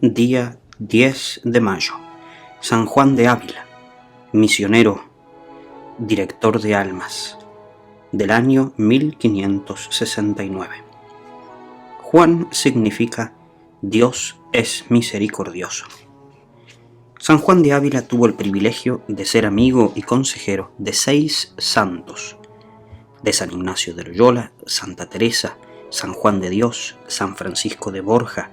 Día 10 de mayo. San Juan de Ávila, misionero, director de almas, del año 1569. Juan significa Dios es misericordioso. San Juan de Ávila tuvo el privilegio de ser amigo y consejero de 6 santos, de San Ignacio de Loyola, Santa Teresa, San Juan de Dios, San Francisco de Borja,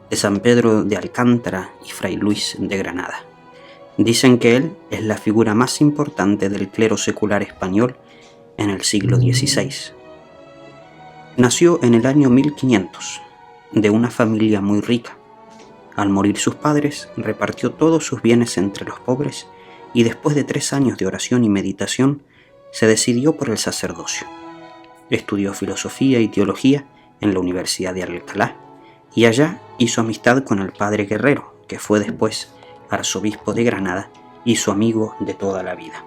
de San Pedro de Alcántara y Fray Luis de Granada. Dicen que él es la figura más importante del clero secular español en el siglo XVI. Nació en el año 1500, de una familia muy rica. Al morir sus padres, repartió todos sus bienes entre los pobres y después de 3 años de oración y meditación, se decidió por el sacerdocio. Estudió filosofía y teología en la Universidad de Alcalá y allá hizo amistad con el padre Guerrero, que fue después arzobispo de Granada y su amigo de toda la vida.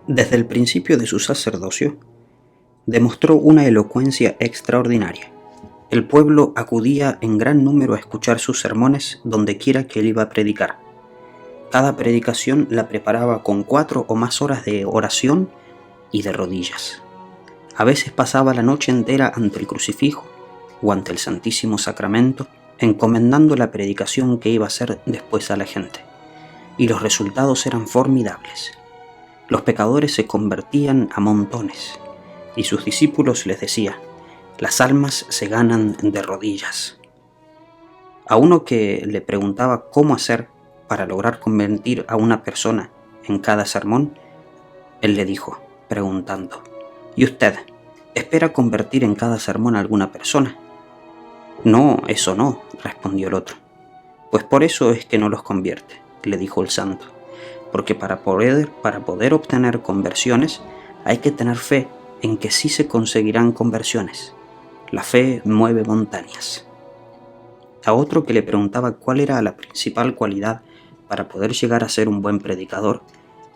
Desde el principio de su sacerdocio, demostró una elocuencia extraordinaria. El pueblo acudía en gran número a escuchar sus sermones donde quiera que él iba a predicar. Cada predicación la preparaba con 4 o más horas de oración y de rodillas. A veces pasaba la noche entera ante el crucifijo o ante el Santísimo Sacramento, encomendando la predicación que iba a hacer después a la gente. Y los resultados eran formidables. Los pecadores se convertían a montones, y sus discípulos les decía: las almas se ganan de rodillas. A uno que le preguntaba cómo hacer para lograr convertir a una persona en cada sermón, él le dijo, preguntando: ¿y usted espera convertir en cada sermón a alguna persona? No, eso no, respondió el otro. Pues por eso es que no los convierte, le dijo el santo, porque para poder obtener conversiones hay que tener fe en que sí se conseguirán conversiones. La fe mueve montañas. A otro que le preguntaba cuál era la principal cualidad para poder llegar a ser un buen predicador,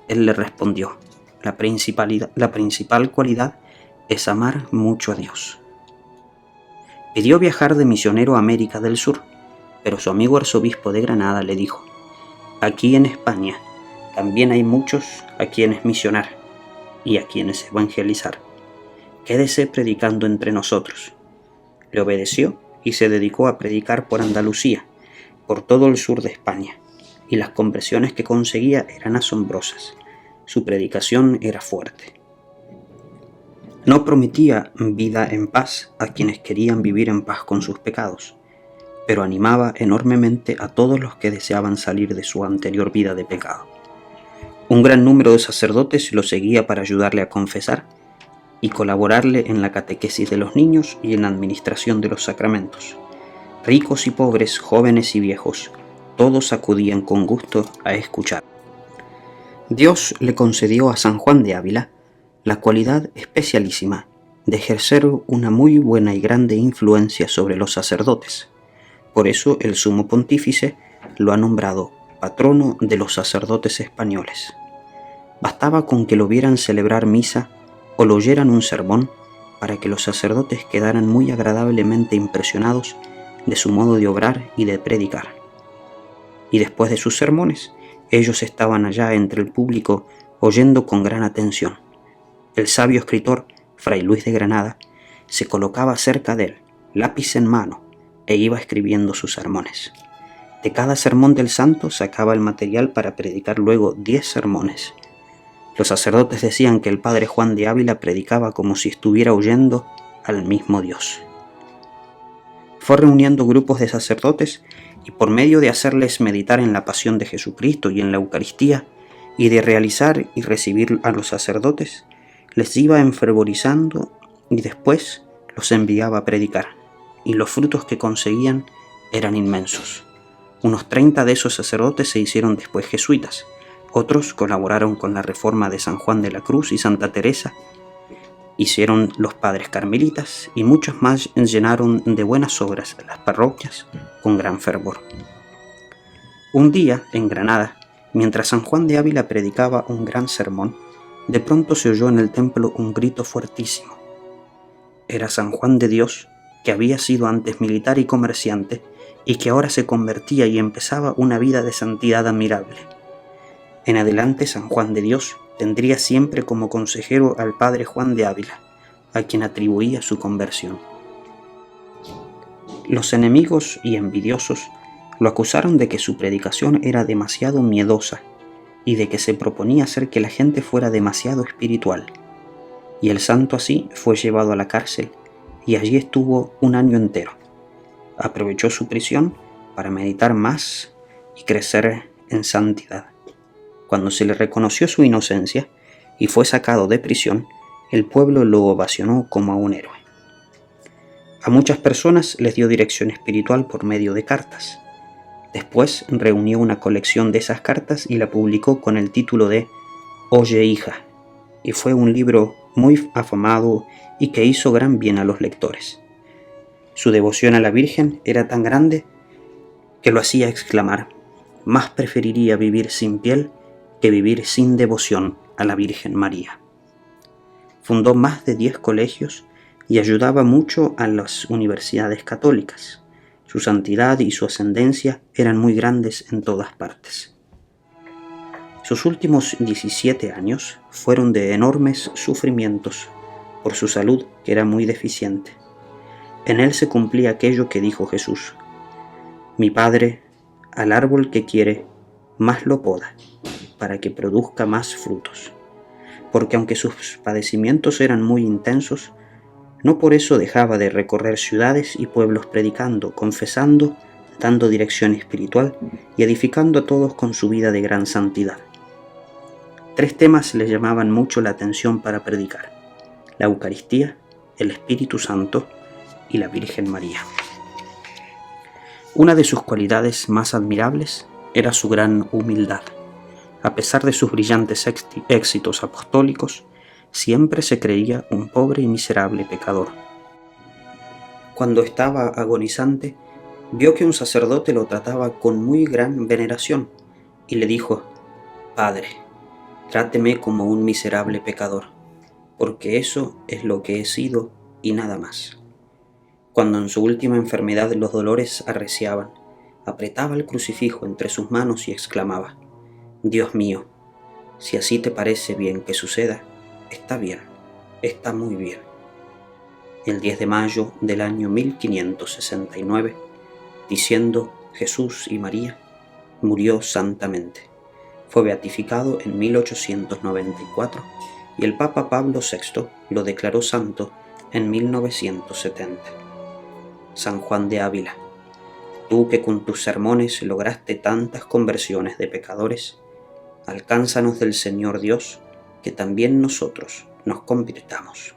él le respondió: la principal cualidad es amar mucho a Dios. Pidió viajar de misionero a América del Sur, pero su amigo arzobispo de Granada le dijo: aquí en España también hay muchos a quienes misionar y a quienes evangelizar. Quédese predicando entre nosotros. Le obedeció y se dedicó a predicar por Andalucía, por todo el sur de España, y las conversiones que conseguía eran asombrosas. Su predicación era fuerte. No prometía vida en paz a quienes querían vivir en paz con sus pecados, pero animaba enormemente a todos los que deseaban salir de su anterior vida de pecado. Un gran número de sacerdotes lo seguía para ayudarle a confesar y colaborarle en la catequesis de los niños y en la administración de los sacramentos. Ricos y pobres, jóvenes y viejos, todos acudían con gusto a escuchar. Dios le concedió a San Juan de Ávila la cualidad especialísima de ejercer una muy buena y grande influencia sobre los sacerdotes. Por eso el sumo pontífice lo ha nombrado patrono de los sacerdotes españoles. Bastaba con que lo vieran celebrar misa o lo oyeran un sermón para que los sacerdotes quedaran muy agradablemente impresionados de su modo de obrar y de predicar. Y después de sus sermones, ellos estaban allá entre el público oyendo con gran atención. El sabio escritor, Fray Luis de Granada, se colocaba cerca de él, lápiz en mano, e iba escribiendo sus sermones. De cada sermón del santo sacaba el material para predicar luego 10 sermones. Los sacerdotes decían que el padre Juan de Ávila predicaba como si estuviera oyendo al mismo Dios. Fue reuniendo grupos de sacerdotes y por medio de hacerles meditar en la pasión de Jesucristo y en la Eucaristía, y de realizar y recibir a los sacerdotes, les iba enfervorizando y después los enviaba a predicar, y los frutos que conseguían eran inmensos. Unos 30 de esos sacerdotes se hicieron después jesuitas, otros colaboraron con la reforma de San Juan de la Cruz y Santa Teresa, hicieron los padres carmelitas y muchos más llenaron de buenas obras las parroquias con gran fervor. Un día, en Granada, mientras San Juan de Ávila predicaba un gran sermón, de pronto se oyó en el templo un grito fuertísimo. Era San Juan de Dios que había sido antes militar y comerciante, y que ahora se convertía y empezaba una vida de santidad admirable. En adelante San Juan de Dios tendría siempre como consejero al padre Juan de Ávila, a quien atribuía su conversión. Los enemigos y envidiosos lo acusaron de que su predicación era demasiado miedosa y de que se proponía hacer que la gente fuera demasiado espiritual. Y el santo así fue llevado a la cárcel y allí estuvo un año entero. Aprovechó su prisión para meditar más y crecer en santidad. Cuando se le reconoció su inocencia y fue sacado de prisión, el pueblo lo ovacionó como a un héroe. A muchas personas les dio dirección espiritual por medio de cartas. Después reunió una colección de esas cartas y la publicó con el título de Oye, hija, y fue un libro muy afamado y que hizo gran bien a los lectores. Su devoción a la Virgen era tan grande que lo hacía exclamar: más preferiría vivir sin piel que vivir sin devoción a la Virgen María. Fundó más de 10 colegios y ayudaba mucho a las universidades católicas. Su santidad y su ascendencia eran muy grandes en todas partes. Sus últimos 17 años fueron de enormes sufrimientos por su salud, que era muy deficiente. En él se cumplía aquello que dijo Jesús: mi Padre al árbol que quiere más lo poda, para que produzca más frutos. Porque aunque sus padecimientos eran muy intensos, no por eso dejaba de recorrer ciudades y pueblos predicando, confesando, dando dirección espiritual y edificando a todos con su vida de gran santidad. 3 temas le llamaban mucho la atención para predicar: la Eucaristía, el Espíritu Santo y la Virgen María. Una de sus cualidades más admirables era su gran humildad. A pesar de sus brillantes éxitos apostólicos, siempre se creía un pobre y miserable pecador. Cuando estaba agonizante, vio que un sacerdote lo trataba con muy gran veneración y le dijo: Padre, tráteme como un miserable pecador, porque eso es lo que he sido y nada más. Cuando en su última enfermedad los dolores arreciaban, apretaba el crucifijo entre sus manos y exclamaba: Dios mío, si así te parece bien que suceda, está bien, está muy bien. El 10 de mayo del año 1569, diciendo Jesús y María, murió santamente. Fue beatificado en 1894 y el Papa Pablo VI lo declaró santo en 1970. San Juan de Ávila, tú que con tus sermones lograste tantas conversiones de pecadores, alcánzanos del Señor Dios, que también nosotros nos convirtamos.